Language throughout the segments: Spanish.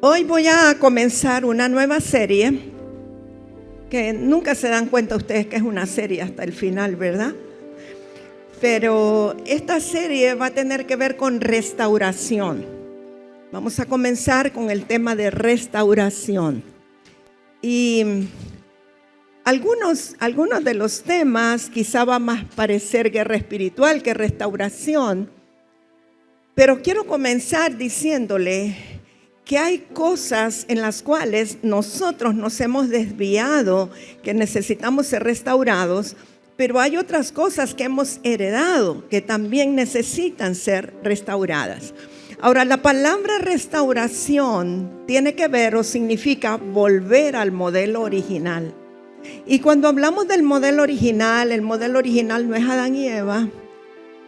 Hoy voy a comenzar una nueva serie que nunca se dan cuenta ustedes que es una serie hasta el final, ¿verdad? Pero esta serie va a tener que ver con restauración. Vamos a comenzar con el tema de restauración. Y algunos de los temas quizá va más parecer guerra espiritual que restauración. Pero quiero comenzar diciéndole que hay cosas en las cuales nosotros nos hemos desviado, que necesitamos ser restaurados, pero hay otras cosas que hemos heredado que también necesitan ser restauradas. Ahora, la palabra restauración tiene que ver o significa volver al modelo original. Y cuando hablamos del modelo original, el modelo original no es Adán y Eva,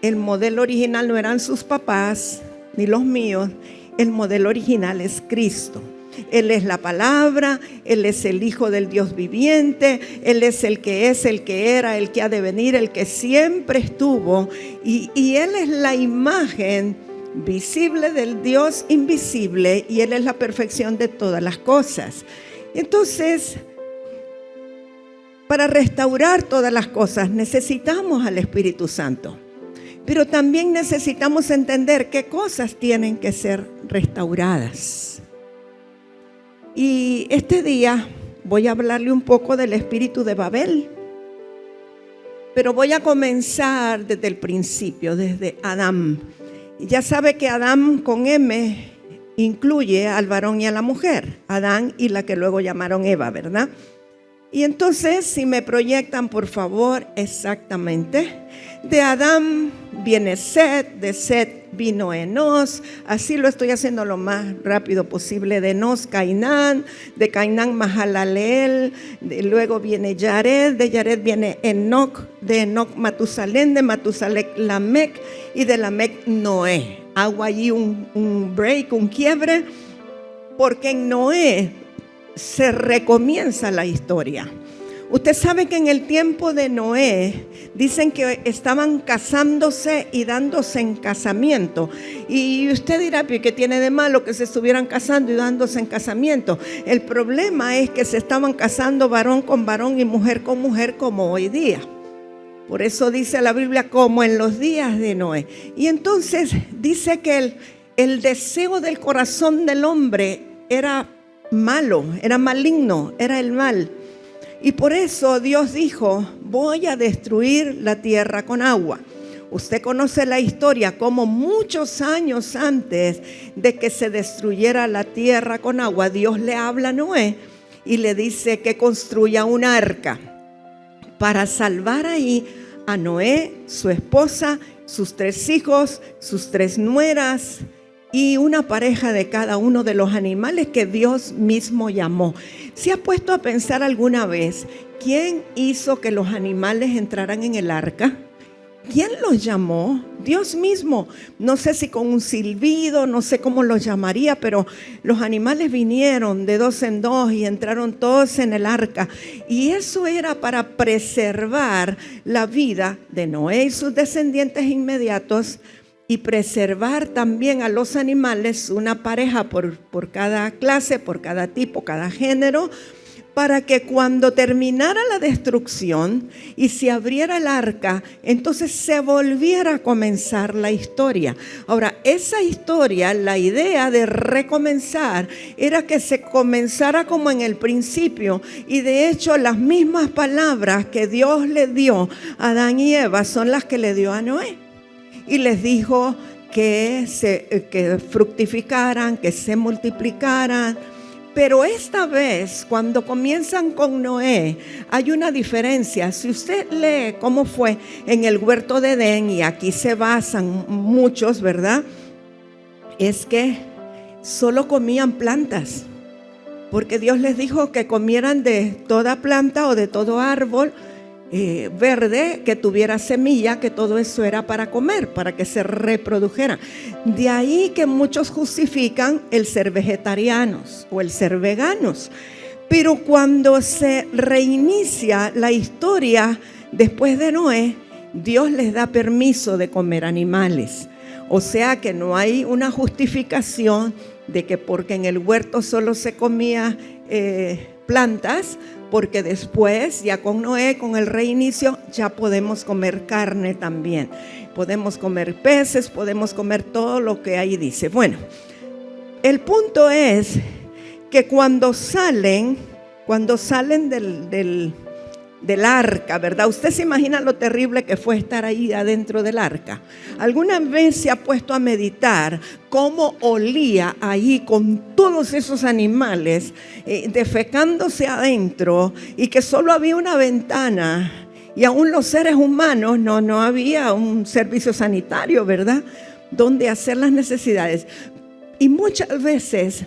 el modelo original no eran sus papás ni los míos. El modelo original es Cristo. Él es la palabra, Él es el Hijo del Dios viviente, Él es, el que era, el que ha de venir, el que siempre estuvo. Y Él es la imagen visible del Dios invisible y Él es la perfección de todas las cosas. Entonces, para restaurar todas las cosas necesitamos al Espíritu Santo. Pero también necesitamos entender qué cosas tienen que ser restauradas. Y este día voy a hablarle un poco del espíritu de Babel. Pero voy a comenzar desde el principio, desde Adán. Y ya sabe que Adán con M incluye al varón y a la mujer. Adán y la que luego llamaron Eva, ¿verdad? Y entonces, si me proyectan, por favor, exactamente. De Adán viene Set, de Set vino Enos, así lo estoy haciendo lo más rápido posible. De Enos, Cainán, de Cainán, Mahalaleel, luego viene Yared, de Yared viene Enoc, de Enoc, Matusalén, de Matusalén, Lamec, y de Lamec, Noé. Hago allí un break, un quiebre, porque en Noé se recomienza la historia. Usted sabe que en el tiempo de Noé dicen que estaban casándose y dándose en casamiento. Y usted dirá, ¿qué tiene de malo que se estuvieran casando y dándose en casamiento? El problema es que se estaban casando varón con varón y mujer con mujer como hoy día. Por eso dice la Biblia, como en los días de Noé. Y entonces dice que el deseo del corazón del hombre era malo, era maligno, era el mal. Y por eso Dios dijo, voy a destruir la tierra con agua. Usted conoce la historia, como muchos años antes de que se destruyera la tierra con agua, Dios le habla a Noé y le dice que construya un arca para salvar ahí a Noé, su esposa, sus 3 hijos, sus 3 nueras, y una pareja de cada uno de los animales que Dios mismo llamó. ¿Se ha puesto a pensar alguna vez quién hizo que los animales entraran en el arca? ¿Quién los llamó? Dios mismo. No sé si con un silbido, no sé cómo los llamaría, pero los animales vinieron de 2 en 2 y entraron todos en el arca. Y eso era para preservar la vida de Noé y sus descendientes inmediatos, y preservar también a los animales, una pareja por cada clase, por cada tipo, cada género, para que cuando terminara la destrucción y se abriera el arca, entonces se volviera a comenzar la historia. Ahora, esa historia, la idea de recomenzar, era que se comenzara como en el principio. Y de hecho, las mismas palabras que Dios le dio a Adán y Eva son las que le dio a Noé. Y les dijo que fructificaran, que se multiplicaran. Pero esta vez, cuando comienzan con Noé, hay una diferencia. Si usted lee cómo fue en el huerto de Edén, y aquí se basan muchos, ¿verdad? Es que solo comían plantas, porque Dios les dijo que comieran de toda planta o de todo árbol verde que tuviera semilla, que todo eso era para comer, para que se reprodujera. De ahí que muchos justifican el ser vegetarianos o el ser veganos. Pero cuando se reinicia la historia después de Noé, Dios les da permiso de comer animales. O sea que no hay una justificación de que porque en el huerto solo se comía plantas, porque después, ya con Noé, con el reinicio, ya podemos comer carne también. Podemos comer peces, podemos comer todo lo que ahí dice. Bueno, el punto es que cuando salen del arca, ¿verdad? Usted se imagina lo terrible que fue estar ahí adentro del arca. ¿Alguna vez se ha puesto a meditar cómo olía ahí con todos esos animales defecándose adentro y que solo había una ventana y aún los seres humanos no había un servicio sanitario, ¿verdad?, donde hacer las necesidades? Y muchas veces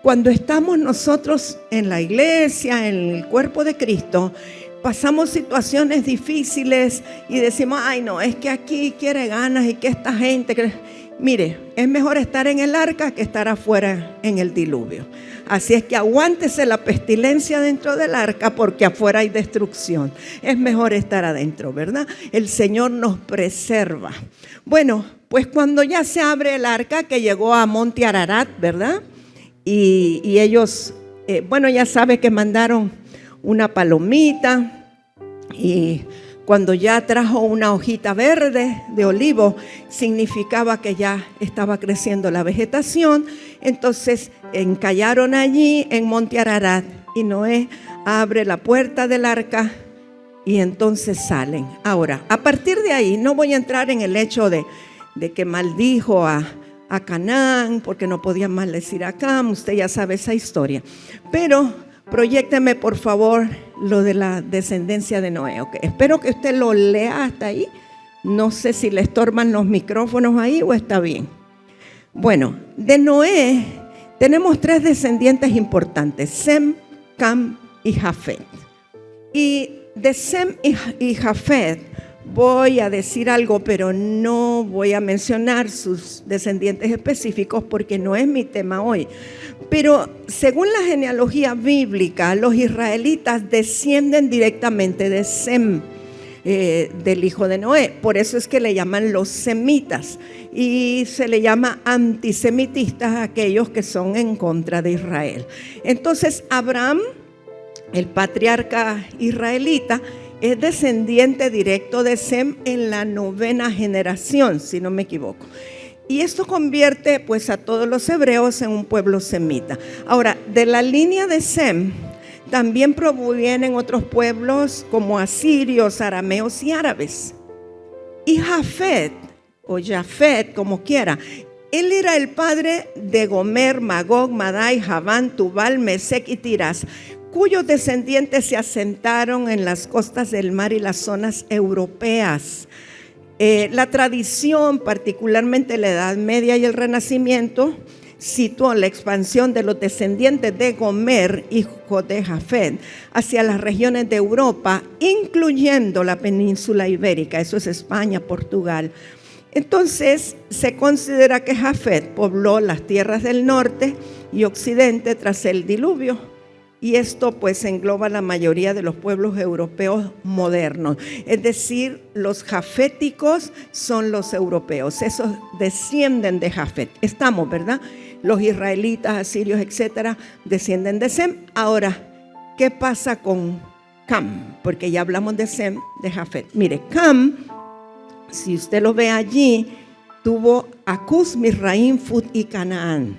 cuando estamos nosotros en la iglesia, en el cuerpo de Cristo, pasamos situaciones difíciles y decimos, ay no, es que aquí quiere ganas y que esta gente... Mire, es mejor estar en el arca que estar afuera en el diluvio. Así es que aguántese la pestilencia dentro del arca porque afuera hay destrucción. Es mejor estar adentro, ¿verdad? El Señor nos preserva. Bueno, pues cuando ya se abre el arca, que llegó a Monte Ararat, ¿verdad? Y ellos, ya sabe que mandaron una palomita, y cuando ya trajo una hojita verde de olivo, significaba que ya estaba creciendo la vegetación. Entonces encallaron allí en Monte Ararat y Noé abre la puerta del arca y entonces salen. Ahora, a partir de ahí, no voy a entrar en el hecho de que maldijo a Canaán porque no podían maldecir a Cam, usted ya sabe esa historia, pero proyécteme por favor lo de la descendencia de Noé. Okay. Espero que usted lo lea hasta ahí. No sé si le estorban los micrófonos ahí o está bien. Bueno, de Noé tenemos 3 descendientes importantes: Sem, Cam y Jafet. Y de Sem y Jafet voy a decir algo, pero no voy a mencionar sus descendientes específicos porque no es mi tema hoy. Pero según la genealogía bíblica, los israelitas descienden directamente de Sem, del hijo de Noé. Por eso es que le llaman los semitas y se le llama antisemitistas a aquellos que son en contra de Israel. Entonces Abraham, el patriarca israelita, es descendiente directo de Sem en la 9ª generación, si no me equivoco. Y esto convierte pues a todos los hebreos en un pueblo semita. Ahora, de la línea de Sem también provienen otros pueblos como asirios, arameos y árabes. Y Jafet, o Jafet, como quiera, él era el padre de Gomer, Magog, Madai, Javán, Tubal, Mesec y Tirás, cuyos descendientes se asentaron en las costas del mar y las zonas europeas. La tradición, particularmente la Edad Media y el Renacimiento, situó la expansión de los descendientes de Gomer, hijo de Jafet, hacia las regiones de Europa, incluyendo la península ibérica, eso es España, Portugal. Entonces, se considera que Jafet pobló las tierras del norte y occidente tras el diluvio. Y esto pues engloba la mayoría de los pueblos europeos modernos. Es decir, los jaféticos son los europeos. Esos descienden de Jafet. Estamos, ¿verdad? Los israelitas, asirios, etcétera, descienden de Sem. Ahora, ¿qué pasa con Cam? Porque ya hablamos de Sem, de Jafet. Mire, Cam, si usted lo ve allí, tuvo a Cus, Misraim, Fut y Canaán.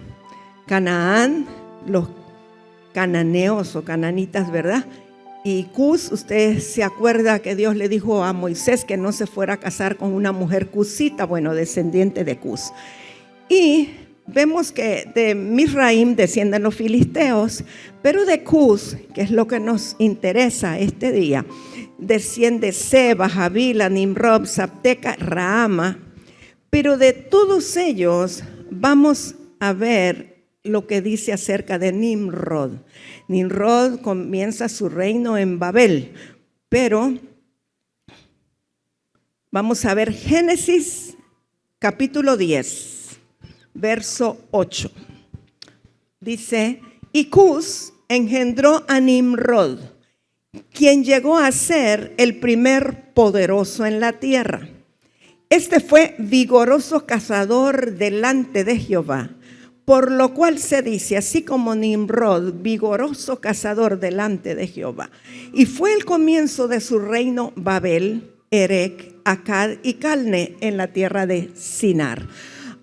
Canaán, los cananeos o cananitas, ¿verdad? Y Cus, usted se acuerda que Dios le dijo a Moisés que no se fuera a casar con una mujer cusita, bueno, descendiente de Cus. Y vemos que de Misraim descienden los filisteos, pero de Cus, que es lo que nos interesa este día, desciende Seba, Javila, Nimrod, Sabteca, Raama. Pero de todos ellos vamos a ver lo que dice acerca de Nimrod. Nimrod comienza su reino en Babel, pero vamos a ver Génesis capítulo 10, verso 8. Dice, y Cus engendró a Nimrod, quien llegó a ser el primer poderoso en la tierra. Este fue vigoroso cazador delante de Jehová, Por lo cual se dice, así como Nimrod, vigoroso cazador delante de Jehová. Y fue el comienzo de su reino Babel, Erec, Accad y Calne en la tierra de Sinar.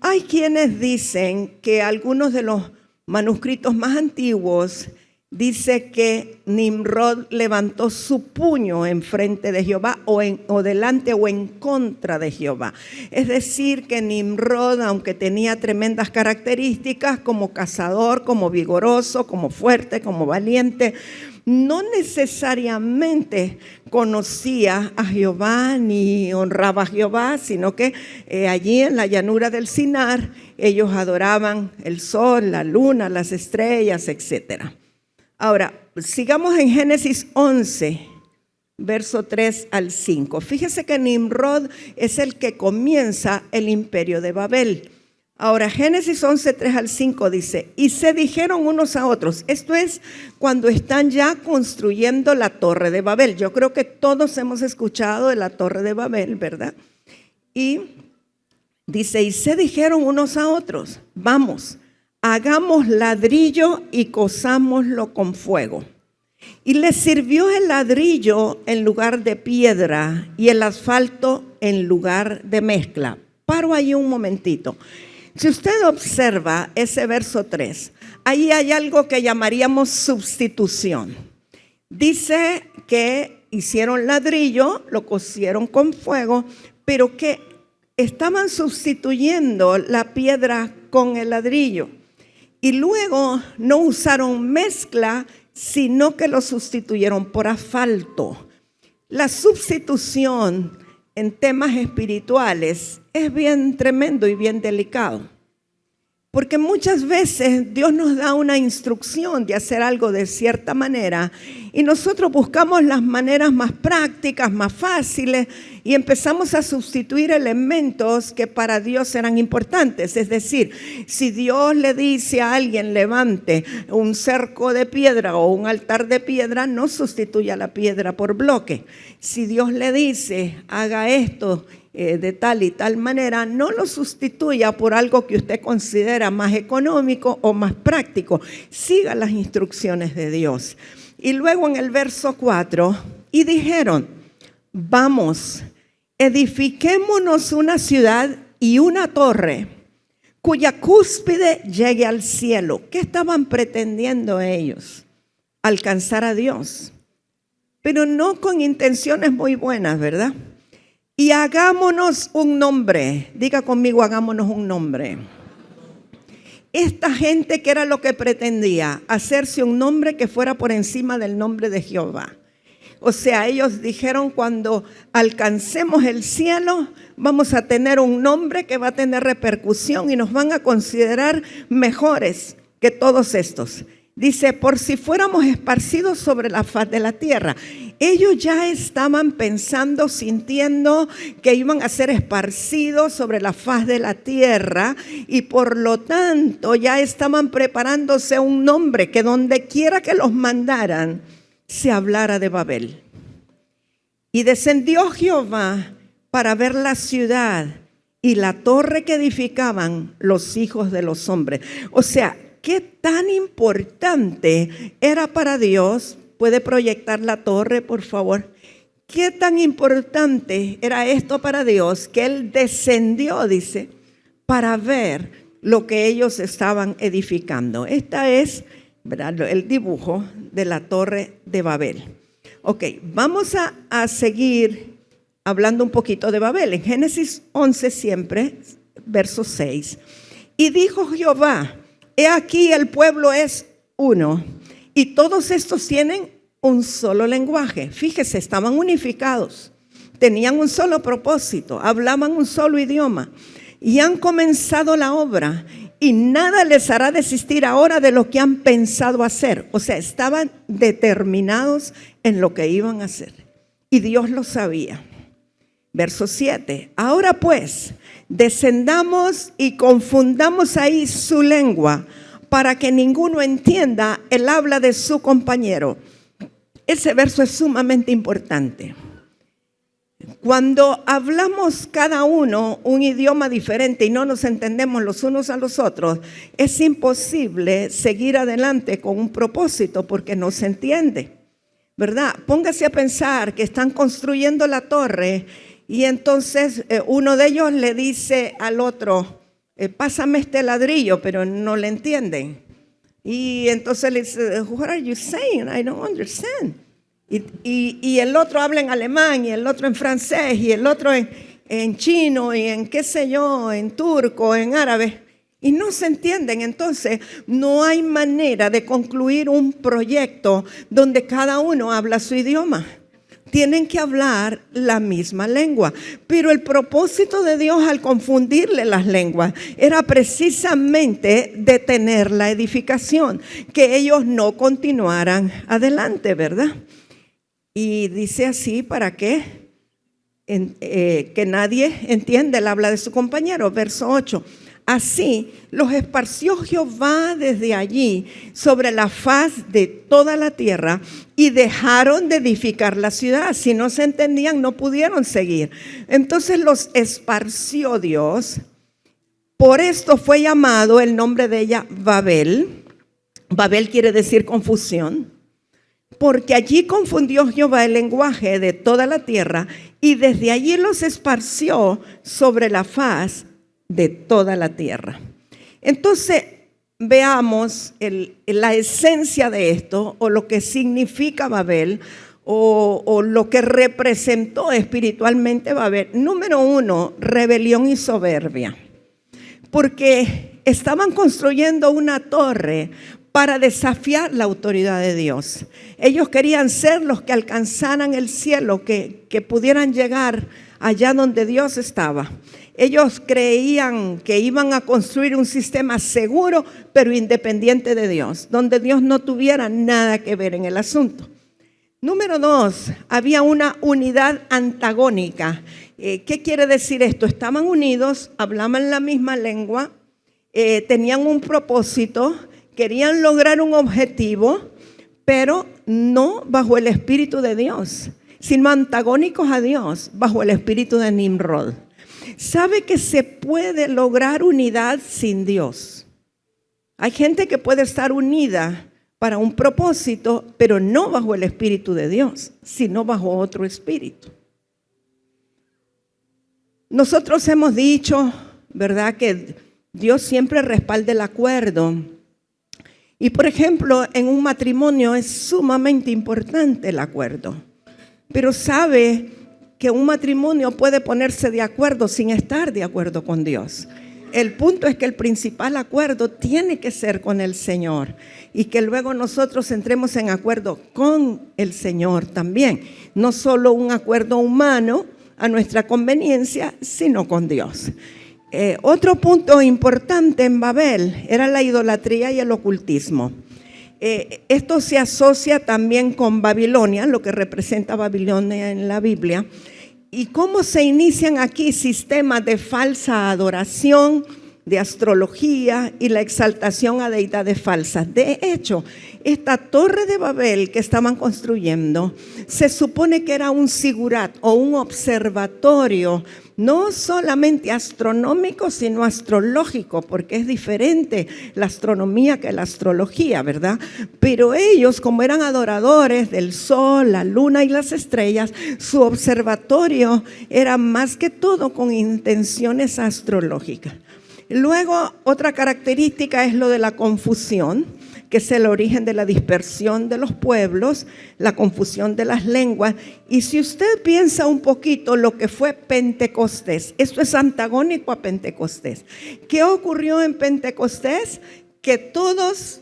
Hay quienes dicen que algunos de los manuscritos más antiguos dice que Nimrod levantó su puño en frente de Jehová o delante o en contra de Jehová. Es decir, que Nimrod, aunque tenía tremendas características como cazador, como vigoroso, como fuerte, como valiente, no necesariamente conocía a Jehová ni honraba a Jehová, sino que allí en la llanura del Sinar ellos adoraban el sol, la luna, las estrellas, etcétera. Ahora, sigamos en Génesis 11, verso 3 al 5. Fíjese que Nimrod es el que comienza el imperio de Babel. Ahora, Génesis 11, 3 al 5 dice, y se dijeron unos a otros. Esto es cuando están ya construyendo la Torre de Babel. Yo creo que todos hemos escuchado de la Torre de Babel, ¿verdad? Y dice, y se dijeron unos a otros, vamos, hagamos ladrillo y cozámoslo con fuego. Y les sirvió el ladrillo en lugar de piedra y el asfalto en lugar de mezcla. Paro ahí un momentito. Si usted observa ese verso 3, ahí hay algo que llamaríamos sustitución. Dice que hicieron ladrillo, lo cocieron con fuego, pero que estaban sustituyendo la piedra con el ladrillo. Y luego no usaron mezcla, sino que lo sustituyeron por asfalto. La sustitución en temas espirituales es bien tremendo y bien delicado. Porque muchas veces Dios nos da una instrucción de hacer algo de cierta manera y nosotros buscamos las maneras más prácticas, más fáciles y empezamos a sustituir elementos que para Dios eran importantes. Es decir, si Dios le dice a alguien levante un cerco de piedra o un altar de piedra, no sustituya la piedra por bloque. Si Dios le dice haga esto de tal y tal manera, no lo sustituya por algo que usted considera más económico o más práctico. Siga las instrucciones de Dios. Y luego en el verso 4, y dijeron, vamos, edifiquémonos una ciudad y una torre cuya cúspide llegue al cielo. ¿Qué estaban pretendiendo ellos? Alcanzar a Dios, pero no con intenciones muy buenas, ¿verdad? Y hagámonos un nombre. Diga conmigo, hagámonos un nombre. Esta gente, ¿qué era lo que pretendía? Hacerse un nombre que fuera por encima del nombre de Jehová. O sea, ellos dijeron, cuando alcancemos el cielo, vamos a tener un nombre que va a tener repercusión y nos van a considerar mejores que todos estos. Dice, por si fuéramos esparcidos sobre la faz de la tierra. Ellos ya estaban pensando, sintiendo que iban a ser esparcidos sobre la faz de la tierra y por lo tanto ya estaban preparándose un nombre que donde quiera que los mandaran se hablara de Babel. Y descendió Jehová para ver la ciudad y la torre que edificaban los hijos de los hombres. O sea, ¿qué tan importante era para Dios? ¿Puede proyectar la torre, por favor? ¿Qué tan importante era esto para Dios que Él descendió, dice, para ver lo que ellos estaban edificando? Esta es, ¿verdad?, el dibujo de la torre de Babel. Ok, vamos a seguir hablando un poquito de Babel. En Génesis 11 siempre, verso 6. Y dijo Jehová, he aquí el pueblo es uno, y todos estos tienen un solo lenguaje. Fíjese, estaban unificados, tenían un solo propósito, hablaban un solo idioma, y han comenzado la obra, y nada les hará desistir ahora de lo que han pensado hacer. O sea, estaban determinados en lo que iban a hacer, y Dios lo sabía. Verso 7, ahora pues, descendamos y confundamos ahí su lengua, para que ninguno entienda el habla de su compañero. Ese verso es sumamente importante. Cuando hablamos cada uno un idioma diferente y no nos entendemos los unos a los otros, es imposible seguir adelante con un propósito porque no se entiende, ¿verdad? Póngase a pensar que están construyendo la torre y entonces uno de ellos le dice al otro, pásame este ladrillo, pero no le entienden. Y entonces le dice, what are you saying? I don't understand. Y el otro habla en alemán, y el otro en francés, y el otro en chino, y en qué sé yo, en turco, en árabe, y no se entienden. Entonces no hay manera de concluir un proyecto donde cada uno habla su idioma. Tienen que hablar la misma lengua. Pero el propósito de Dios al confundirle las lenguas era precisamente detener la edificación, que ellos no continuaran adelante, ¿verdad? Y dice así, ¿para qué? Que nadie entiende el habla de su compañero. Verso 8. Así los esparció Jehová desde allí sobre la faz de toda la tierra y dejaron de edificar la ciudad. Si no se entendían, no pudieron seguir. Entonces los esparció Dios. Por esto fue llamado el nombre de ella Babel. Babel quiere decir confusión. Porque allí confundió Jehová el lenguaje de toda la tierra y desde allí los esparció sobre la faz de toda la tierra. Entonces, veamos la esencia de esto, o lo que significa Babel, o lo que representó espiritualmente Babel. Número 1, rebelión y soberbia. Porque estaban construyendo una torre para desafiar la autoridad de Dios. Ellos querían ser los que alcanzaran el cielo, que pudieran llegar allá donde Dios estaba. Ellos creían que iban a construir un sistema seguro, pero independiente de Dios, donde Dios no tuviera nada que ver en el asunto. Número 2, había una unidad antagónica. ¿Qué quiere decir esto? Estaban unidos, hablaban la misma lengua, tenían un propósito, querían lograr un objetivo, pero no bajo el espíritu de Dios, sino antagónicos a Dios, bajo el espíritu de Nimrod. ¿Sabe que se puede lograr unidad sin Dios? Hay gente que puede estar unida para un propósito, pero no bajo el espíritu de Dios, sino bajo otro espíritu. Nosotros hemos dicho, ¿verdad?, que Dios siempre respalda el acuerdo. Y por ejemplo, en un matrimonio es sumamente importante el acuerdo. Pero sabe que un matrimonio puede ponerse de acuerdo sin estar de acuerdo con Dios. El punto es que el principal acuerdo tiene que ser con el Señor y que luego nosotros entremos en acuerdo con el Señor también. No solo un acuerdo humano a nuestra conveniencia, sino con Dios. Otro punto importante en Babel era la idolatría y el ocultismo. Esto se asocia también con Babilonia, lo que representa Babilonia en la Biblia. ¿Y cómo se inician aquí sistemas de falsa adoración, de astrología y la exaltación a deidades falsas? De hecho, esta torre de Babel que estaban construyendo se supone que era un sigurat o un observatorio, no solamente astronómico, sino astrológico, porque es diferente la astronomía que la astrología, ¿verdad? Pero ellos, como eran adoradores del sol, la luna y las estrellas, su observatorio era más que todo con intenciones astrológicas. Luego, otra característica es lo de la confusión, que es el origen de la dispersión de los pueblos, la confusión de las lenguas. Y si usted piensa un poquito lo que fue Pentecostés, esto es antagónico a Pentecostés. ¿Qué ocurrió en Pentecostés? Que todos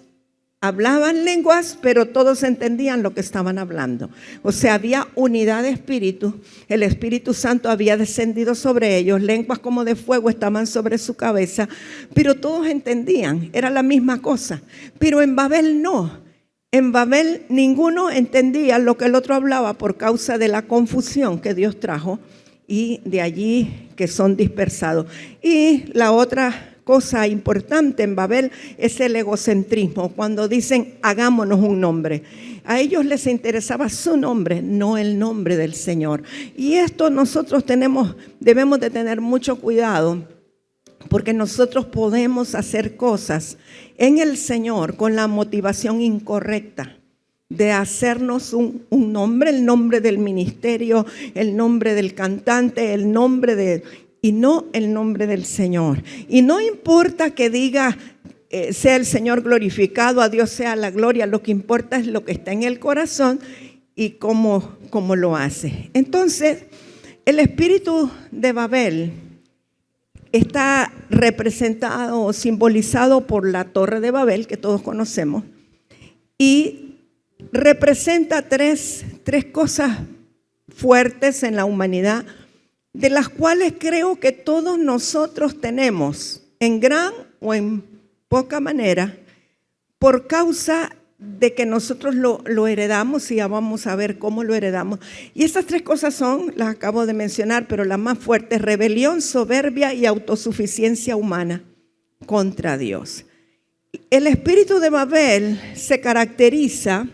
hablaban lenguas, pero todos entendían lo que estaban hablando. O sea, había unidad de espíritu. El Espíritu Santo había descendido sobre ellos. Lenguas como de fuego estaban sobre su cabeza. Pero todos entendían. Era la misma cosa. Pero en Babel no. En Babel ninguno entendía lo que el otro hablaba por causa de la confusión que Dios trajo. Y de allí que son dispersados. Y la otra cosa importante en Babel es el egocentrismo, cuando dicen hagámonos un nombre. A ellos les interesaba su nombre, no el nombre del Señor. Y esto nosotros debemos de tener mucho cuidado, porque nosotros podemos hacer cosas en el Señor con la motivación incorrecta de hacernos un nombre, el nombre del ministerio, el nombre del cantante, y no el nombre del Señor. Y no importa que diga, sea el Señor glorificado, a Dios sea la gloria, lo que importa es lo que está en el corazón y cómo lo hace. Entonces, el espíritu de Babel está representado o simbolizado por la Torre de Babel, que todos conocemos, y representa tres cosas fuertes en la humanidad, de las cuales creo que todos nosotros tenemos, en gran o en poca manera, por causa de que nosotros lo heredamos, y ya vamos a ver cómo lo heredamos. Y estas tres cosas las acabo de mencionar, pero las más fuertes: rebelión, soberbia y autosuficiencia humana contra Dios. El espíritu de Babel se caracteriza,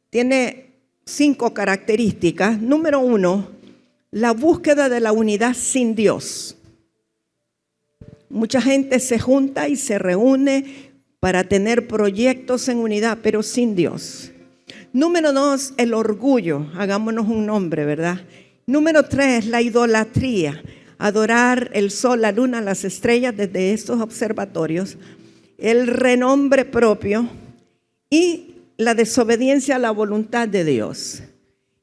tiene 5 características. Número 1, la búsqueda de la unidad sin Dios. Mucha gente se junta y se reúne para tener proyectos en unidad, pero sin Dios. Número 2, el orgullo. Hagámonos un nombre, ¿verdad? Número 3, la idolatría. Adorar el sol, la luna, las estrellas desde estos observatorios. El renombre propio y la desobediencia a la voluntad de Dios.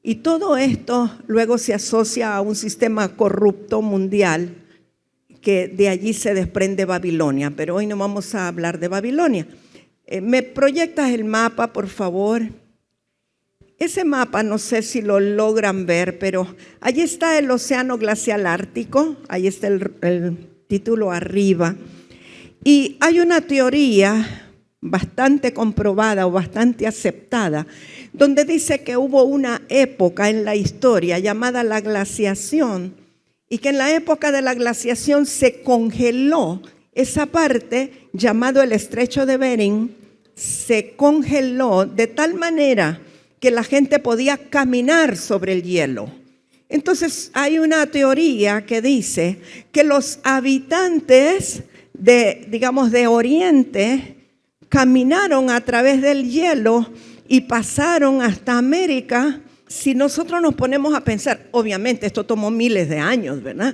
Y todo esto luego se asocia a un sistema corrupto mundial, que de allí se desprende Babilonia, pero hoy no vamos a hablar de Babilonia. ¿Me proyectas el mapa, por favor? Ese mapa, no sé si lo logran ver, pero allí está el océano glacial ártico, ahí está el título arriba. Y hay una teoría bastante comprobada o bastante aceptada, donde dice que hubo una época en la historia llamada la glaciación, y que en la época de la glaciación se congeló esa parte llamado el estrecho de Bering, se congeló de tal manera que la gente podía caminar sobre el hielo. Entonces hay una teoría que dice que los habitantes de Oriente caminaron a través del hielo y pasaron hasta América. Si nosotros nos ponemos a pensar, obviamente esto tomó miles de años, ¿verdad?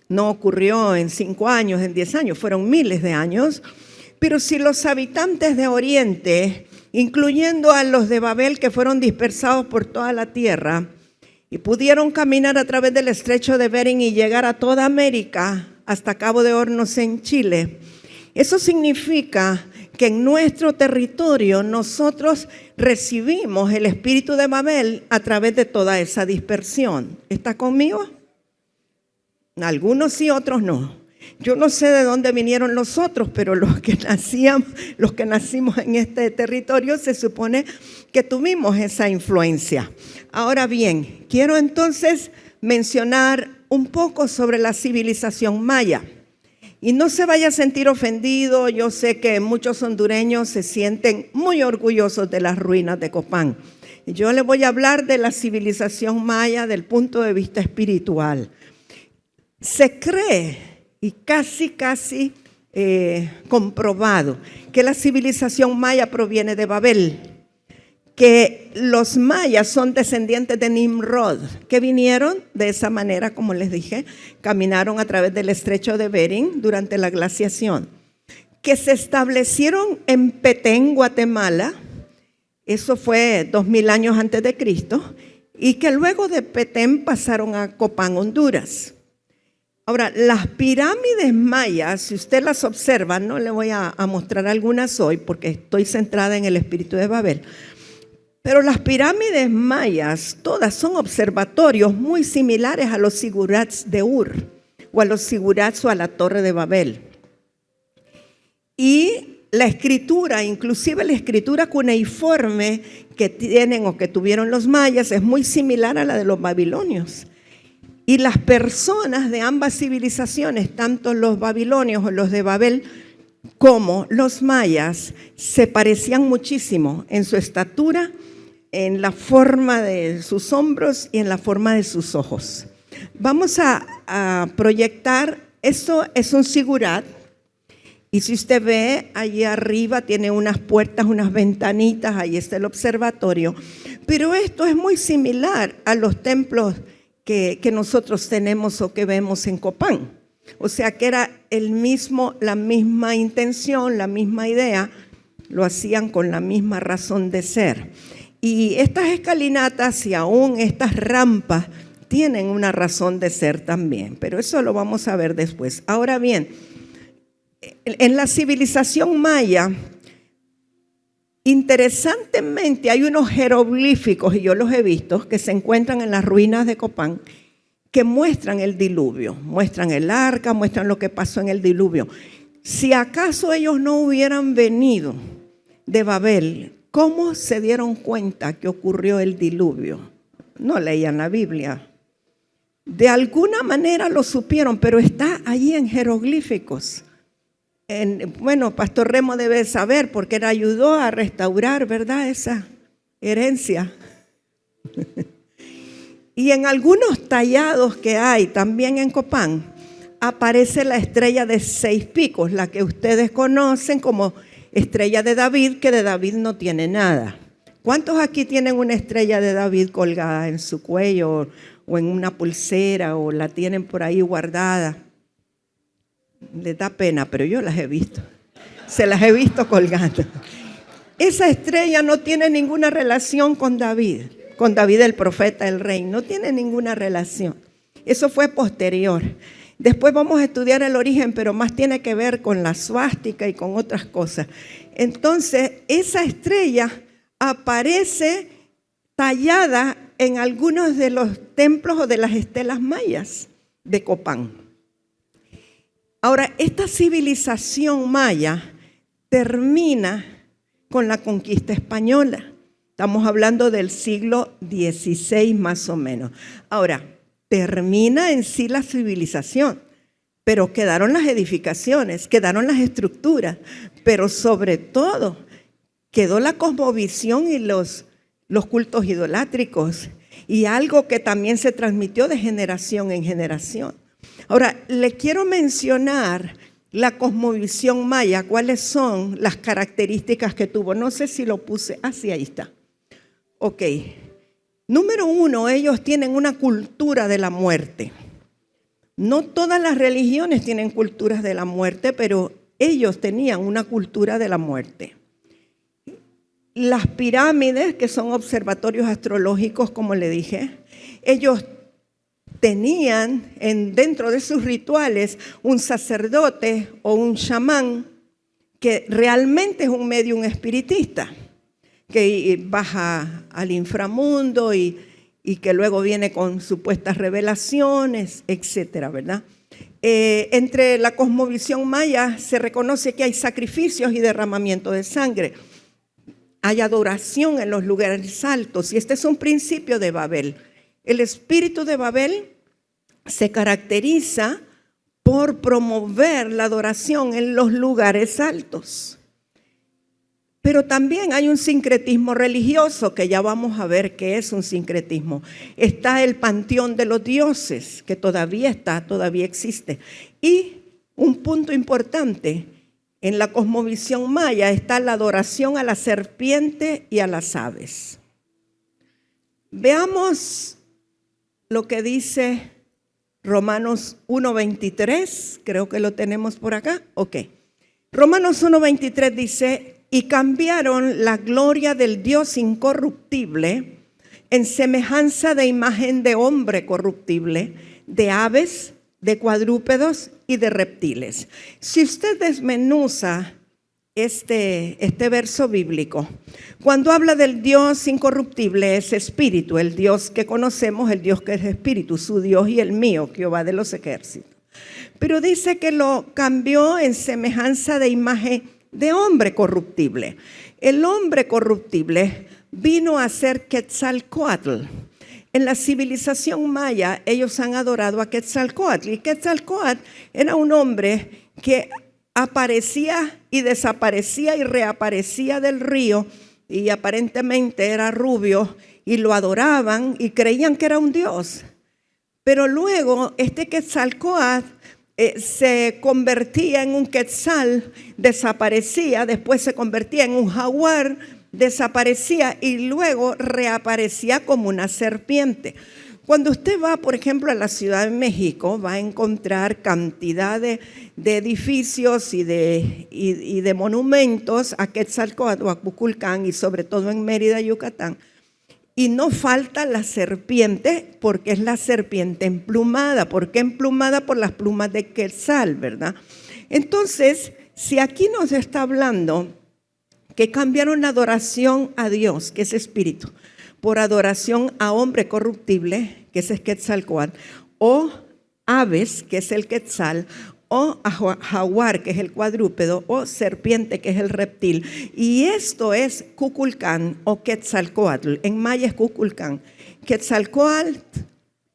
No ocurrió en 5 años, en 10 años, fueron miles de años. Pero si los habitantes de Oriente, incluyendo a los de Babel que fueron dispersados por toda la tierra, y pudieron caminar a través del estrecho de Bering y llegar a toda América, hasta Cabo de Hornos en Chile, eso significa que en nuestro territorio nosotros recibimos el espíritu de Babel a través de toda esa dispersión. ¿Está conmigo? Algunos sí, otros no. Yo no sé de dónde vinieron los otros, pero los que nacimos en este territorio, se supone que tuvimos esa influencia. Ahora bien, quiero entonces mencionar un poco sobre la civilización maya. Y no se vaya a sentir ofendido, yo sé que muchos hondureños se sienten muy orgullosos de las ruinas de Copán. Yo les voy a hablar de la civilización maya del punto de vista espiritual. Se cree, y casi comprobado, que la civilización maya proviene de Babel, que los mayas son descendientes de Nimrod, que vinieron de esa manera, como les dije, caminaron a través del estrecho de Bering durante la glaciación, que se establecieron en Petén, Guatemala, eso fue 2000 años antes de Cristo, y que luego de Petén pasaron a Copán, Honduras. Ahora, las pirámides mayas, si usted las observa, no le voy a mostrar algunas hoy porque estoy centrada en el espíritu de Babel, pero las pirámides mayas todas son observatorios muy similares a los zigurats de Ur o a los zigurats o a la Torre de Babel. Y la escritura, inclusive la escritura cuneiforme que tienen o que tuvieron los mayas, es muy similar a la de los babilonios. Y las personas de ambas civilizaciones, tanto los babilonios o los de Babel como los mayas, se parecían muchísimo en su estatura, en la forma de sus hombros y en la forma de sus ojos. Vamos a proyectar, esto es un sigurat, y si usted ve allí arriba tiene unas puertas, unas ventanitas, ahí está el observatorio, pero esto es muy similar a los templos que nosotros tenemos o que vemos en Copán. O sea que era la misma intención, la misma idea, lo hacían con la misma razón de ser. Y estas escalinatas y aún estas rampas tienen una razón de ser también, pero eso lo vamos a ver después. Ahora bien, en la civilización maya, interesantemente hay unos jeroglíficos, y yo los he visto, que se encuentran en las ruinas de Copán, que muestran el diluvio, muestran el arca, muestran lo que pasó en el diluvio. Si acaso ellos no hubieran venido de Babel, ¿cómo se dieron cuenta que ocurrió el diluvio? No leían la Biblia. De alguna manera lo supieron, pero está allí en jeroglíficos. Bueno, Pastor Remo debe saber porque él ayudó a restaurar, ¿verdad?, esa herencia. Y en algunos tallados que hay también en Copán, aparece la estrella de 6 picos, la que ustedes conocen como estrella de David, que de David no tiene nada. ¿Cuántos aquí tienen una estrella de David colgada en su cuello o en una pulsera o la tienen por ahí guardada? Les da pena, pero yo las he visto. Se las he visto colgando. Esa estrella no tiene ninguna relación con David el profeta, el rey. No tiene ninguna relación. Eso fue posterior. Después vamos a estudiar el origen, pero más tiene que ver con la suástica y con otras cosas. Entonces, esa estrella aparece tallada en algunos de los templos o de las estelas mayas de Copán. Ahora, esta civilización maya termina con la conquista española. Estamos hablando del siglo XVI más o menos. Ahora, termina en sí la civilización, pero quedaron las edificaciones, quedaron las estructuras, pero sobre todo quedó la cosmovisión y los cultos idolátricos y algo que también se transmitió de generación en generación. Ahora, le quiero mencionar la cosmovisión maya, cuáles son las características que tuvo. No sé si lo puse, sí, ahí está. Ok. Número 1, ellos tienen una cultura de la muerte. No todas las religiones tienen culturas de la muerte, pero ellos tenían una cultura de la muerte. Las pirámides, que son observatorios astrológicos, como le dije, ellos tenían dentro de sus rituales un sacerdote o un chamán que realmente es un medium espiritista, que baja al inframundo y que luego viene con supuestas revelaciones, etcétera, ¿verdad? Entre la cosmovisión maya se reconoce que hay sacrificios y derramamiento de sangre. Hay adoración en los lugares altos y este es un principio de Babel. El espíritu de Babel se caracteriza por promover la adoración en los lugares altos. Pero también hay un sincretismo religioso, que ya vamos a ver qué es un sincretismo. Está el panteón de los dioses, que todavía existe. Y un punto importante, en la cosmovisión maya está la adoración a la serpiente y a las aves. Veamos lo que dice Romanos 1:23, creo que lo tenemos por acá. Ok. Romanos 1:23 dice: y cambiaron la gloria del Dios incorruptible en semejanza de imagen de hombre corruptible, de aves, de cuadrúpedos y de reptiles. Si usted desmenuza este verso bíblico, cuando habla del Dios incorruptible es espíritu, el Dios que conocemos, el Dios que es espíritu, su Dios y el mío, Jehová de los ejércitos. Pero dice que lo cambió en semejanza de imagen de hombre corruptible. El hombre corruptible vino a ser Quetzalcóatl. en la civilización maya, ellos han adorado a Quetzalcóatl. Y Quetzalcóatl era un hombre que aparecía y desaparecía y reaparecía del río, y aparentemente era rubio, y lo adoraban y creían que era un dios. Pero luego este Quetzalcóatl se convertía en un quetzal, desaparecía, después se convertía en un jaguar, desaparecía y luego reaparecía como una serpiente. Cuando usted va, por ejemplo, a la Ciudad de México, va a encontrar cantidad de edificios y de monumentos a Quetzalcóatl o a Kukulcán, y sobre todo en Mérida, Yucatán. Y no falta la serpiente, porque es la serpiente emplumada. ¿Por qué emplumada? Por las plumas de Quetzal, ¿verdad? Entonces, si aquí nos está hablando que cambiaron la adoración a Dios, que es espíritu, por adoración a hombre corruptible, que ese es Quetzalcóatl, o aves, que es el quetzal, o a jaguar, que es el cuadrúpedo, o serpiente, que es el reptil. Y esto es Kukulcán o Quetzalcóatl. En maya es Kukulcán. Quetzalcóatl,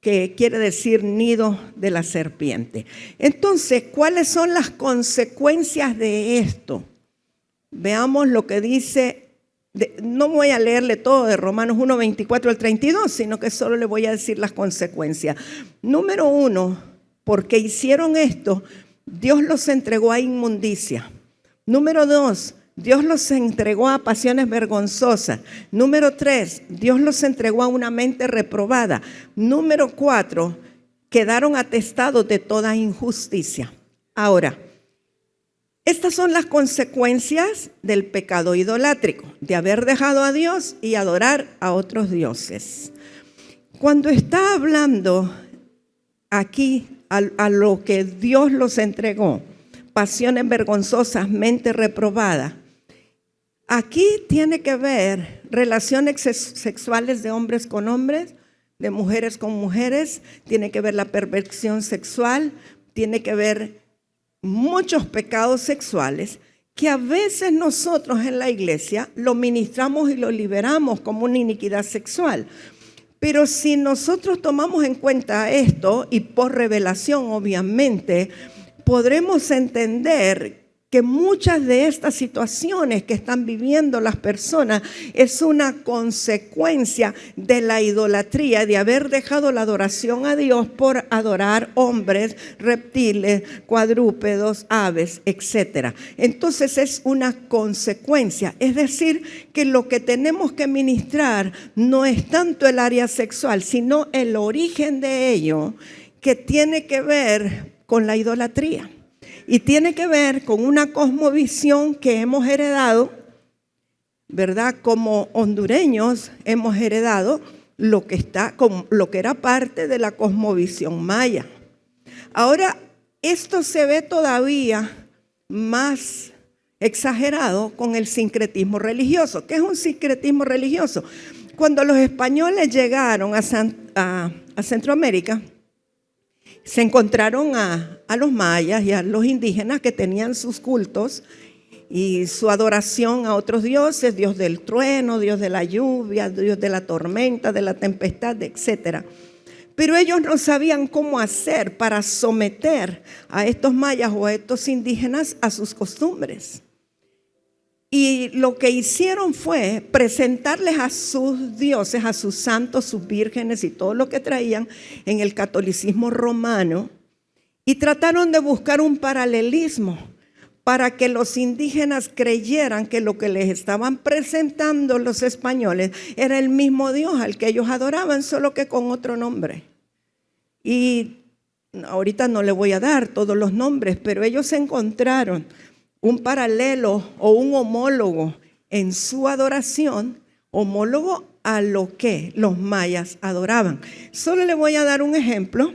que quiere decir nido de la serpiente. Entonces, ¿cuáles son las consecuencias de esto? Veamos lo que dice. No voy a leerle todo de Romanos 1, 24 al 32, sino que solo le voy a decir las consecuencias. Número 1, porque hicieron esto, Dios los entregó a inmundicia. Número 2, Dios los entregó a pasiones vergonzosas. Número 3, Dios los entregó a una mente reprobada. Número 4, quedaron atestados de toda injusticia. Ahora, estas son las consecuencias del pecado idolátrico, de haber dejado a Dios y adorar a otros dioses. Cuando está hablando aquí a lo que Dios los entregó, pasiones vergonzosas, mente reprobada, aquí tiene que ver relaciones sexuales de hombres con hombres, de mujeres con mujeres, tiene que ver la perversión sexual, tiene que ver muchos pecados sexuales que a veces nosotros en la iglesia lo ministramos y lo liberamos como una iniquidad sexual. Pero si nosotros tomamos en cuenta esto, y por revelación obviamente, podremos entender que muchas de estas situaciones que están viviendo las personas es una consecuencia de la idolatría, de haber dejado la adoración a Dios por adorar hombres, reptiles, cuadrúpedos, aves, etc. Entonces es una consecuencia, es decir, que lo que tenemos que ministrar no es tanto el área sexual, sino el origen de ello, que tiene que ver con la idolatría. Y tiene que ver con una cosmovisión que hemos heredado, ¿verdad? Como hondureños hemos heredado lo que era parte de la cosmovisión maya. Ahora, esto se ve todavía más exagerado con el sincretismo religioso. ¿Qué es un sincretismo religioso? Cuando los españoles llegaron a Centroamérica, se encontraron a los mayas y a los indígenas que tenían sus cultos y su adoración a otros dioses, Dios del trueno, Dios de la lluvia, Dios de la tormenta, de la tempestad, etc. Pero ellos no sabían cómo hacer para someter a estos mayas o a estos indígenas a sus costumbres. Y lo que hicieron fue presentarles a sus dioses, a sus santos, sus vírgenes y todo lo que traían en el catolicismo romano, y trataron de buscar un paralelismo para que los indígenas creyeran que lo que les estaban presentando los españoles era el mismo Dios al que ellos adoraban, solo que con otro nombre. Y ahorita no le voy a dar todos los nombres, pero ellos encontraron un paralelo o un homólogo en su adoración, homólogo a lo que los mayas adoraban. Solo le voy a dar un ejemplo,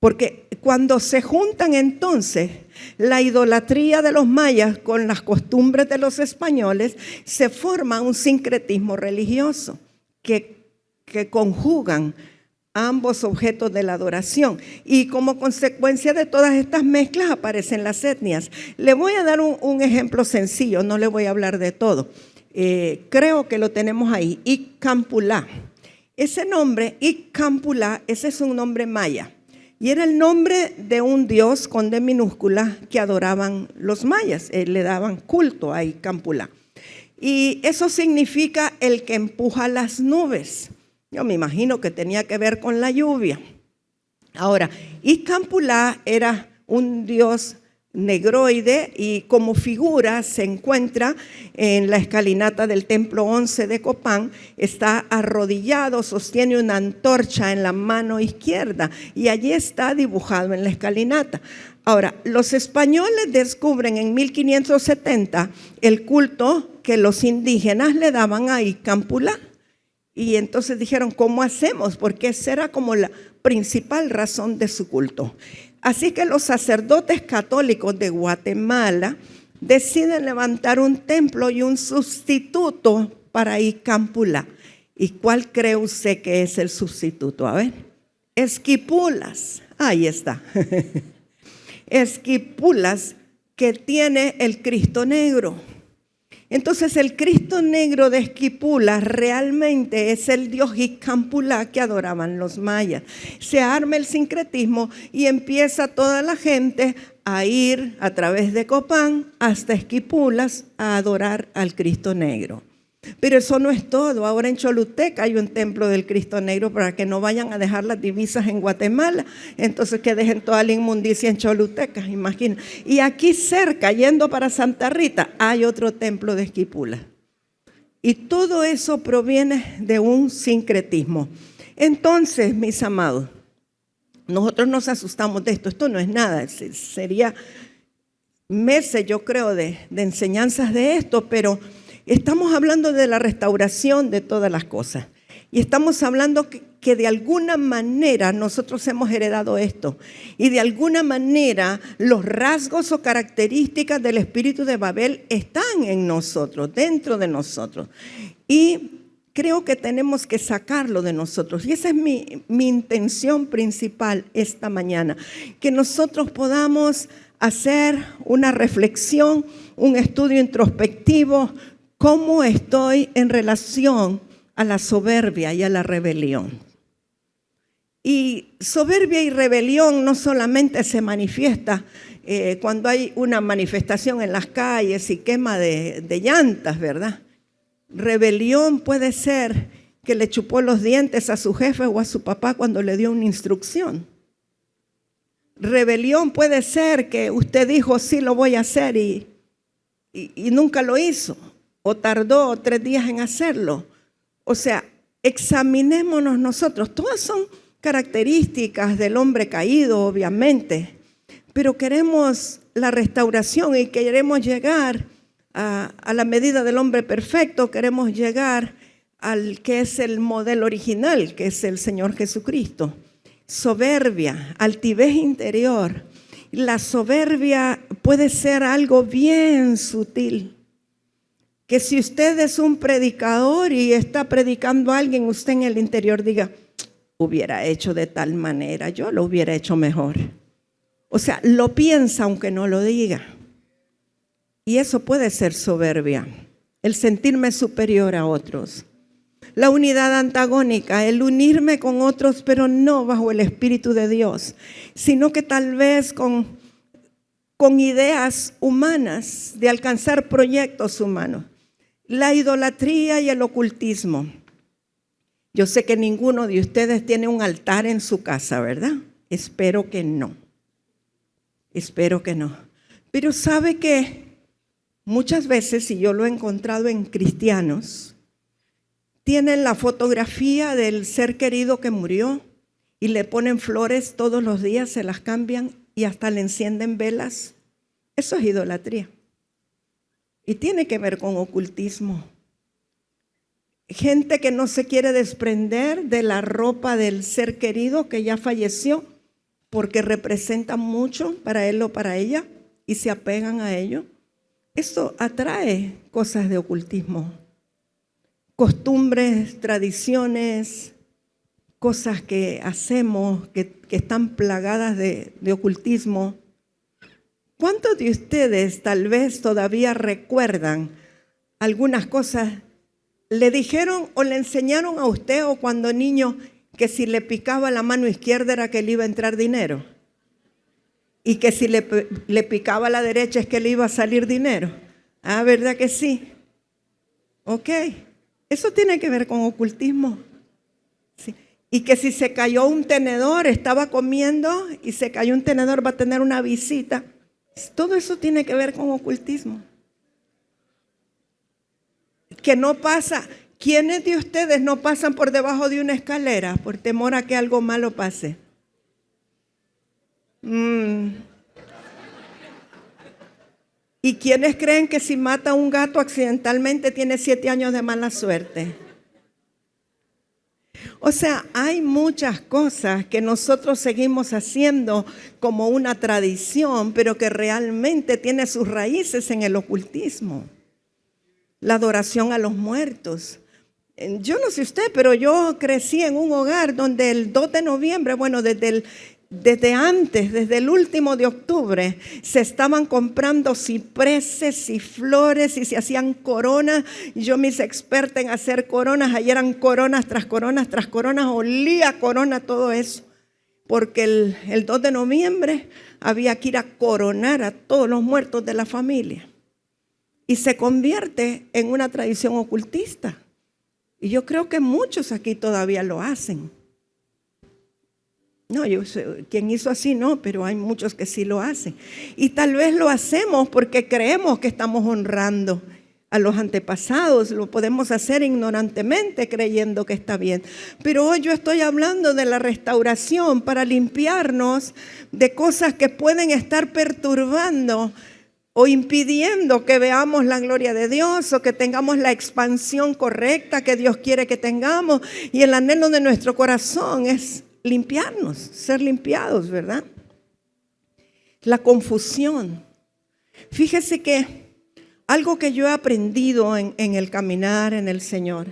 porque cuando se juntan entonces la idolatría de los mayas con las costumbres de los españoles, se forma un sincretismo religioso que conjugan ambos objetos de la adoración, y como consecuencia de todas estas mezclas aparecen las etnias. Le voy a dar un ejemplo sencillo, no le voy a hablar de todo. creo que lo tenemos ahí, Iccampulá. Ese nombre, Iccampulá, ese es un nombre maya. Y era el nombre de un dios con D minúscula que adoraban los mayas. Le daban culto a Iccampulá. Y eso significa el que empuja las nubes. Yo me imagino que tenía que ver con la lluvia. Ahora, Iccampulá era un dios negroide y como figura se encuentra en la escalinata del templo 11 de Copán. Está arrodillado, sostiene una antorcha en la mano izquierda y allí está dibujado en la escalinata. Ahora, los españoles descubren en 1570 el culto que los indígenas le daban a Iccampulá. Y entonces dijeron, ¿cómo hacemos? Porque esa era como la principal razón de su culto. Así que los sacerdotes católicos de Guatemala deciden levantar un templo y un sustituto para Iccampulá. ¿Y cuál cree usted que es el sustituto? A ver, Esquipulas. Ahí está. Esquipulas, que tiene el Cristo negro. Entonces el Cristo negro de Esquipulas realmente es el dios Iccampulá que adoraban los mayas. Se arma el sincretismo y empieza toda la gente a ir a través de Copán hasta Esquipulas a adorar al Cristo negro. Pero eso no es todo. Ahora en Choluteca hay un templo del Cristo negro para que no vayan a dejar las divisas en Guatemala. Entonces que dejen toda la inmundicia en Choluteca, imagina. Y aquí cerca, yendo para Santa Rita, hay otro templo de Esquipulas. Y todo eso proviene de un sincretismo. Entonces, mis amados, nosotros nos asustamos de esto. Esto no es nada. Sería meses, yo creo, de enseñanzas de esto, pero estamos hablando de la restauración de todas las cosas. Y estamos hablando que de alguna manera nosotros hemos heredado esto. Y de alguna manera los rasgos o características del espíritu de Babel están en nosotros, dentro de nosotros. Y creo que tenemos que sacarlo de nosotros. Y esa es mi intención principal esta mañana. Que nosotros podamos hacer una reflexión, un estudio introspectivo. ¿Cómo estoy en relación a la soberbia y a la rebelión? Y soberbia y rebelión no solamente se manifiesta cuando hay una manifestación en las calles y quema de llantas, ¿verdad? Rebelión puede ser que le chupó los dientes a su jefe o a su papá cuando le dio una instrucción. Rebelión puede ser que usted dijo, sí, lo voy a hacer y nunca lo hizo. O tardó 3 días en hacerlo. O sea, examinémonos nosotros. Todas son características del hombre caído, obviamente. Pero queremos la restauración y queremos llegar a la medida del hombre perfecto. Queremos llegar al que es el modelo original, que es el Señor Jesucristo. Soberbia, altivez interior. La soberbia puede ser algo bien sutil. Que si usted es un predicador y está predicando a alguien, usted en el interior diga, hubiera hecho de tal manera, yo lo hubiera hecho mejor. O sea, lo piensa aunque no lo diga. Y eso puede ser soberbia, el sentirme superior a otros. La unidad antagónica, el unirme con otros, pero no bajo el Espíritu de Dios, sino que tal vez con ideas humanas de alcanzar proyectos humanos. La idolatría y el ocultismo. Yo sé que ninguno de ustedes tiene un altar en su casa, ¿verdad? Espero que no. Espero que no. Pero sabe que muchas veces, y yo lo he encontrado en cristianos, tienen la fotografía del ser querido que murió y le ponen flores todos los días, se las cambian y hasta le encienden velas. Eso es idolatría. Y tiene que ver con ocultismo. Gente que no se quiere desprender de la ropa del ser querido que ya falleció porque representa mucho para él o para ella y se apegan a ello. Esto atrae cosas de ocultismo. Costumbres, tradiciones, cosas que hacemos que están plagadas de ¿Cuántos de ustedes tal vez todavía recuerdan algunas cosas. ¿Le dijeron o le enseñaron a usted o cuando niño que si le picaba la mano izquierda era que le iba a entrar dinero? Y que si le picaba la derecha es que le iba a salir dinero. Ah, ¿verdad que sí? Ok. Eso tiene que ver con ocultismo. Sí. Y que si se cayó un tenedor, estaba comiendo y se cayó un tenedor, va a tener una visita. Todo eso tiene que ver con ocultismo. Que no pasa. ¿Quiénes de ustedes no pasan por debajo de una escalera por temor a que algo malo pase? ¿Y quiénes creen que si mata a un gato accidentalmente tiene 7 años de mala suerte? O sea, hay muchas cosas que nosotros seguimos haciendo como una tradición, pero que realmente tiene sus raíces en el ocultismo. La adoración a los muertos. Yo no sé usted, pero yo crecí en un hogar donde el 2 de noviembre, bueno, desde antes, desde el último de octubre, se estaban comprando cipreses y flores y se hacían coronas. Yo me hice experta en hacer coronas. Ahí eran coronas tras coronas tras coronas. Olía corona todo eso. Porque el 2 de noviembre había que ir a coronar a todos los muertos de la familia. Y se convierte en una tradición ocultista. Y yo creo que muchos aquí todavía lo hacen. No, yo sé, quien hizo así no, pero hay muchos que sí lo hacen. Y tal vez lo hacemos porque creemos que estamos honrando a los antepasados. Lo podemos hacer ignorantemente creyendo que está bien. Pero hoy yo estoy hablando de la restauración para limpiarnos de cosas que pueden estar perturbando o impidiendo que veamos la gloria de Dios o que tengamos la expansión correcta que Dios quiere que tengamos. Y el anhelo de nuestro corazón es limpiarnos, ser limpiados, ¿verdad? La confusión. Fíjese que algo que yo he aprendido en el caminar en el Señor,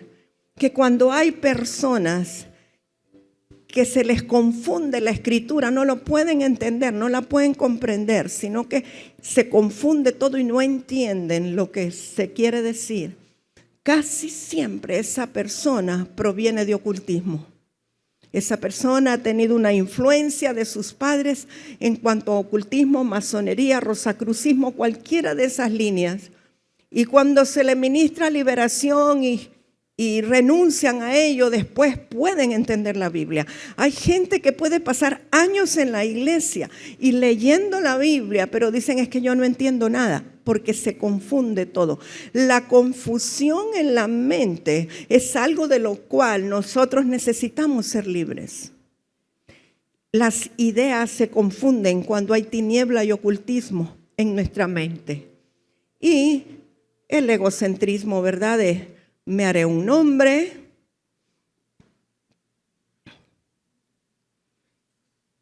que cuando hay personas que se les confunde la escritura, no lo pueden entender, no la pueden comprender, sino que se confunde todo y no entienden lo que se quiere decir. Casi siempre esa persona proviene de ocultismo. Esa persona ha tenido una influencia de sus padres en cuanto a ocultismo, masonería, rosacrucismo, cualquiera de esas líneas. Y cuando se le ministra liberación y renuncian a ello, después pueden entender la Biblia. Hay gente que puede pasar años en la iglesia y leyendo la Biblia, pero dicen es que yo no entiendo nada, porque se confunde todo. La confusión en la mente es algo de lo cual nosotros necesitamos ser libres. Las ideas se confunden cuando hay tiniebla y ocultismo en nuestra mente. Y el egocentrismo, ¿verdad? Me haré un nombre,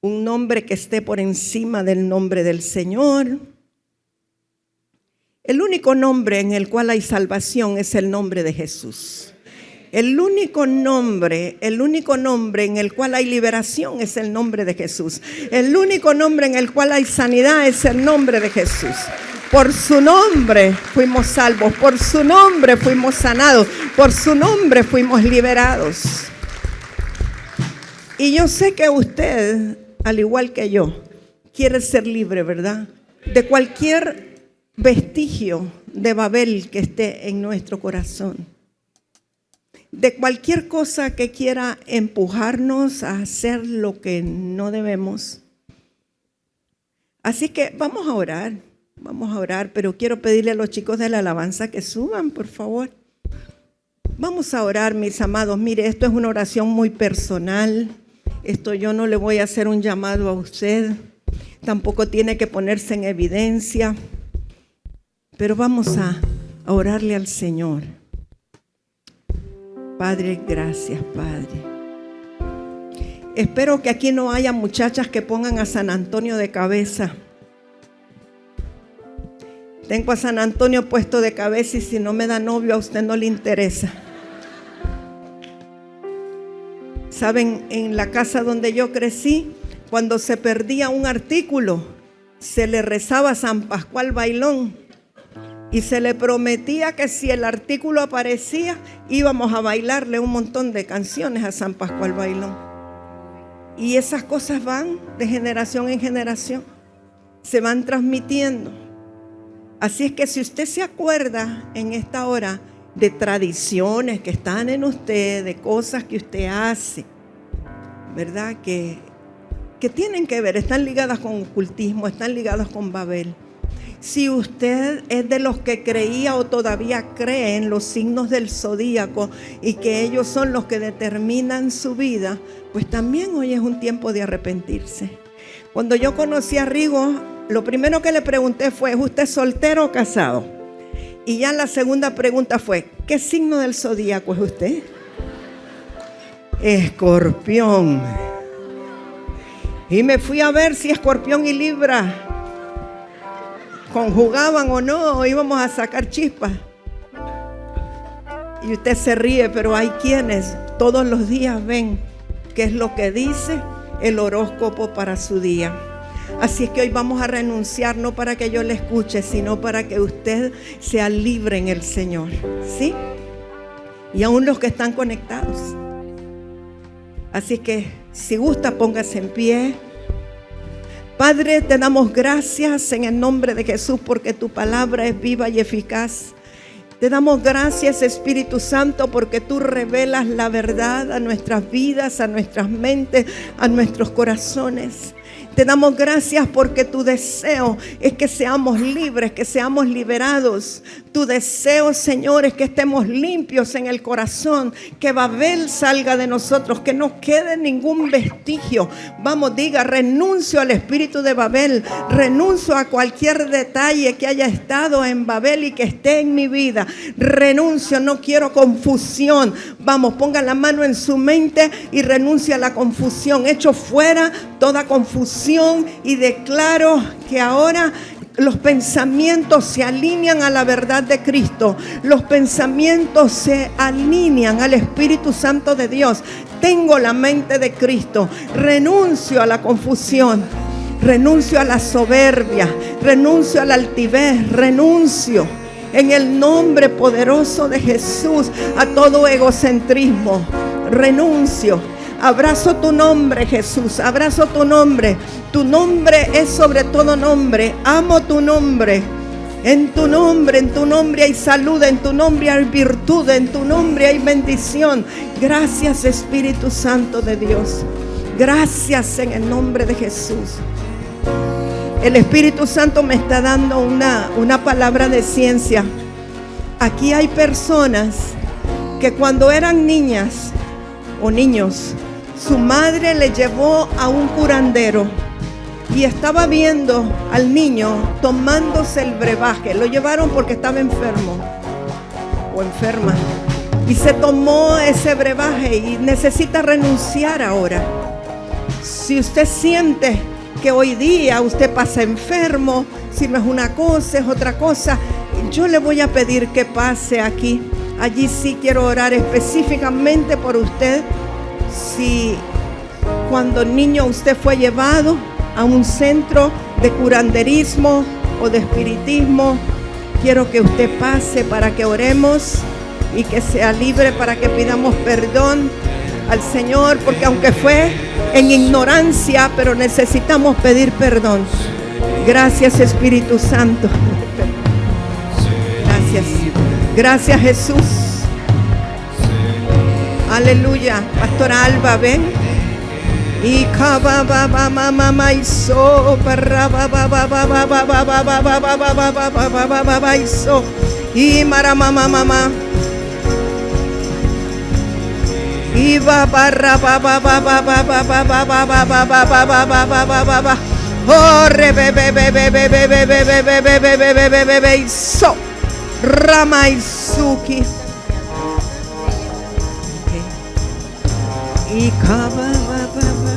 un nombre que esté por encima del nombre del Señor. El único nombre en el cual hay salvación es el nombre de Jesús. El único nombre en el cual hay liberación es el nombre de Jesús. El único nombre en el cual hay sanidad es el nombre de Jesús. Por su nombre fuimos salvos, por su nombre fuimos sanados, por su nombre fuimos liberados. Y yo sé que usted, al igual que yo, quiere ser libre, ¿verdad? De cualquier vestigio de Babel que esté en nuestro corazón. De cualquier cosa que quiera empujarnos a hacer lo que no debemos. Así que vamos a orar, pero quiero pedirle a los chicos de la alabanza que suban, por favor. Vamos a orar, mis amados. Mire, esto es una oración muy personal. Esto yo no le voy a hacer un llamado a usted. Tampoco tiene que ponerse en evidencia. Pero vamos a orarle al Señor. Padre, gracias, Padre. Espero que aquí no haya muchachas que pongan a San Antonio de cabeza. Tengo a San Antonio puesto de cabeza y si no me da novio a usted no le interesa. Saben, en la casa donde yo crecí, cuando se perdía un artículo, se le rezaba a San Pascual Bailón Y se le prometía que si el artículo aparecía, íbamos a bailarle un montón de canciones a San Pascual Bailón. Y esas cosas van de generación en generación, se van transmitiendo. Así es que si usted se acuerda en esta hora de tradiciones que están en usted, de cosas que usted hace, ¿verdad? Que tienen que ver, están ligadas con ocultismo, están ligadas con Babel. Si usted es de los que creía o todavía cree en los signos del zodíaco y que ellos son los que determinan su vida, pues también hoy es un tiempo de arrepentirse. Cuando yo conocí a Rigo, lo primero que le pregunté fue: ¿es usted soltero o casado? Y ya la segunda pregunta fue: ¿qué signo del zodíaco es usted? Escorpión. Y me fui a ver si Escorpión y Libra conjugaban o no, o íbamos a sacar chispas. Y usted se ríe, pero hay quienes todos los días ven qué es lo que dice el horóscopo para su día. Así es que hoy vamos a renunciar, no para que yo le escuche, sino para que usted sea libre en el Señor, ¿sí? Y aún los que están conectados. Así es que si gusta, póngase en pie. Padre, te damos gracias en el nombre de Jesús porque tu palabra es viva y eficaz. Te damos gracias, Espíritu Santo, porque tú revelas la verdad a nuestras vidas, a nuestras mentes, a nuestros corazones. Te damos gracias porque tu deseo es que seamos libres, que seamos liberados. Tu deseo, Señor, es que estemos limpios en el corazón, que Babel salga de nosotros, que no quede ningún vestigio. Vamos, diga: renuncio al espíritu de Babel, renuncio a cualquier detalle que haya estado en Babel y que esté en mi vida. Renuncio, no quiero confusión. Vamos, ponga la mano en su mente y renuncia a la confusión. Echo fuera toda confusión y declaro que ahora los pensamientos se alinean a la verdad de Cristo. Los pensamientos se alinean al Espíritu Santo de Dios. Tengo la mente de Cristo. Renuncio a la confusión. Renuncio a la soberbia. Renuncio a la altivez. Renuncio en el nombre poderoso de Jesús a todo egocentrismo. Renuncio. Abrazo tu nombre, Jesús, abrazo tu nombre. Tu nombre es sobre todo nombre. Amo tu nombre. En tu nombre hay salud, en tu nombre hay virtud, en tu nombre hay bendición. Gracias, Espíritu Santo de Dios. Gracias en el nombre de Jesús. El Espíritu Santo me está dando una palabra de ciencia. Aquí hay personas que cuando eran niñas o niños, su madre le llevó a un curandero y estaba viendo al niño tomándose el brebaje. Lo llevaron porque estaba enfermo o enferma y se tomó ese brebaje y necesita renunciar ahora. Si usted siente que hoy día usted pasa enfermo, si no es una cosa, es otra cosa, yo le voy a pedir que pase aquí. Allí sí quiero orar específicamente por usted. Si cuando niño usted fue llevado a un centro de curanderismo o de espiritismo, quiero que usted pase para que oremos y que sea libre, para que pidamos perdón al Señor, porque aunque fue en ignorancia, pero necesitamos pedir perdón. Gracias, Espíritu Santo. Gracias. Gracias, Jesús. Aleluya. Pastora Alba, ven. Y y maramamamama. Y va barra ba ba ba ba ba ba ba ba ba ba ba ba ba ba ba ba ba ba ba. Oh re be be be be be be be be be be be be be be be be be so Ramaisuki. Y kaba ba ba ba.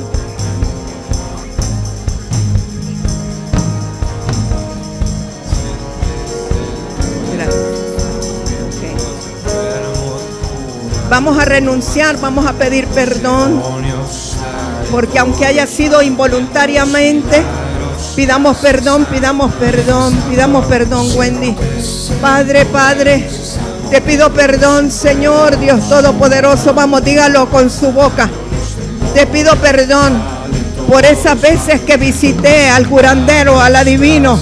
Vamos a renunciar, vamos a pedir perdón, porque aunque haya sido involuntariamente, Pidamos perdón, Wendy. Padre, te pido perdón, Señor Dios Todopoderoso. Vamos, dígalo con su boca. Te pido perdón por esas veces que visité al curandero, al adivino.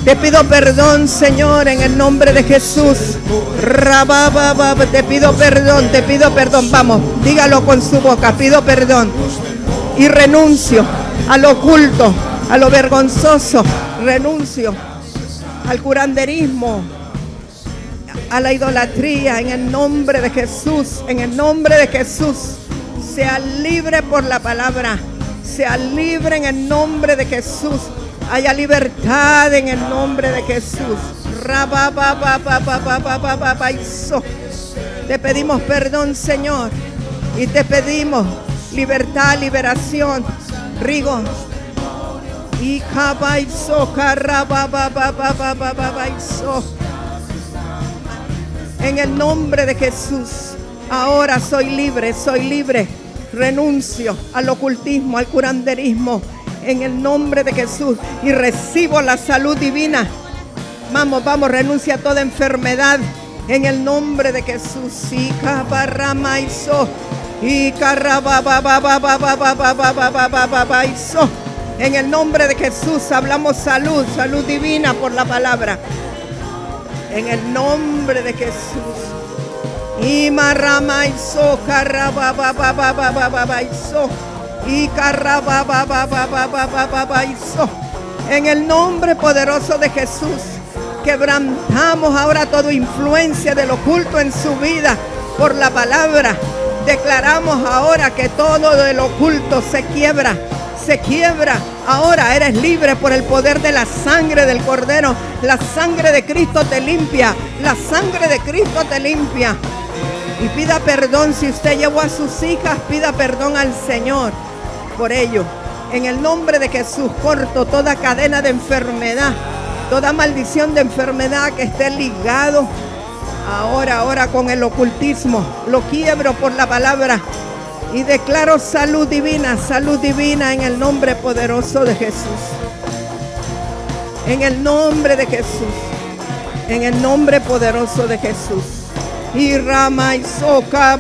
Te pido perdón, Señor, en el nombre de Jesús. Te pido perdón. Vamos, dígalo con su boca. Pido perdón y renuncio al oculto, a lo vergonzoso. Renuncio al curanderismo, a la idolatría, en el nombre de Jesús. En el nombre de Jesús. Sea libre por la palabra. Sea libre en el nombre de Jesús. Haya libertad en el nombre de Jesús. Te pedimos perdón, Señor, y te pedimos libertad, liberación. Rigo. Y en el nombre de Jesús. Ahora soy libre. Renuncio al ocultismo, al curanderismo, en el nombre de Jesús, y recibo la salud divina. Vamos, renuncia a toda enfermedad en el nombre de Jesús. En el nombre de Jesús hablamos salud divina por la palabra. En el nombre de Jesús. En el nombre poderoso de Jesús, quebrantamos ahora toda influencia del oculto en su vida por la palabra. Declaramos ahora que todo del oculto se quiebra. Ahora eres libre por el poder de la sangre del Cordero. La sangre de Cristo te limpia. Y pida perdón si usted llevó a sus hijas. Pida perdón al Señor por ello. En el nombre de Jesús corto toda cadena de enfermedad, toda maldición de enfermedad que esté ligado ahora con el ocultismo. Lo quiebro por la palabra y declaro salud divina en el nombre poderoso de Jesús. En el nombre de Jesús. En el nombre poderoso de Jesús. Y rama y soca,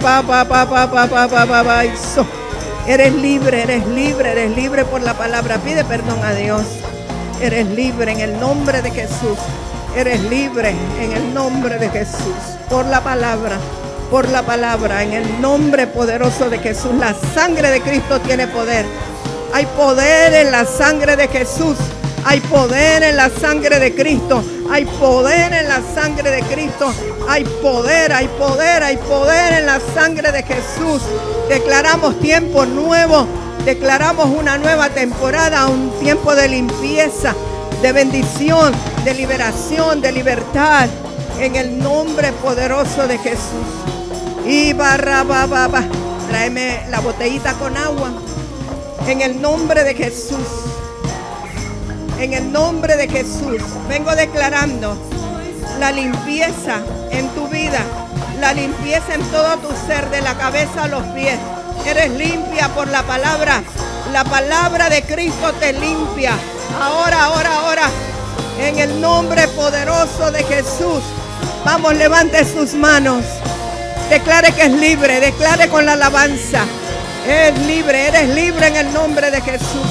Eres libre por la palabra. Pide perdón a Dios. Eres libre en el nombre de Jesús. Eres libre en el nombre de Jesús. Por la palabra, en el nombre poderoso de Jesús. La sangre de Cristo tiene poder. Hay poder en la sangre de Jesús. Hay poder en la sangre de Cristo. Hay poder en la sangre de Cristo. Hay poder en la sangre de Jesús. Declaramos tiempo nuevo. Declaramos una nueva temporada, un tiempo de limpieza, de bendición, de liberación, de libertad. En el nombre poderoso de Jesús. Y tráeme la botellita con agua. En el nombre de Jesús. En el nombre de Jesús, vengo declarando la limpieza en tu vida, la limpieza en todo tu ser, de la cabeza a los pies. Eres limpia por la palabra de Cristo te limpia. Ahora, en el nombre poderoso de Jesús. Vamos, levante sus manos, declare que es libre, declare con la alabanza. Eres libre en el nombre de Jesús.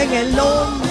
En el nombre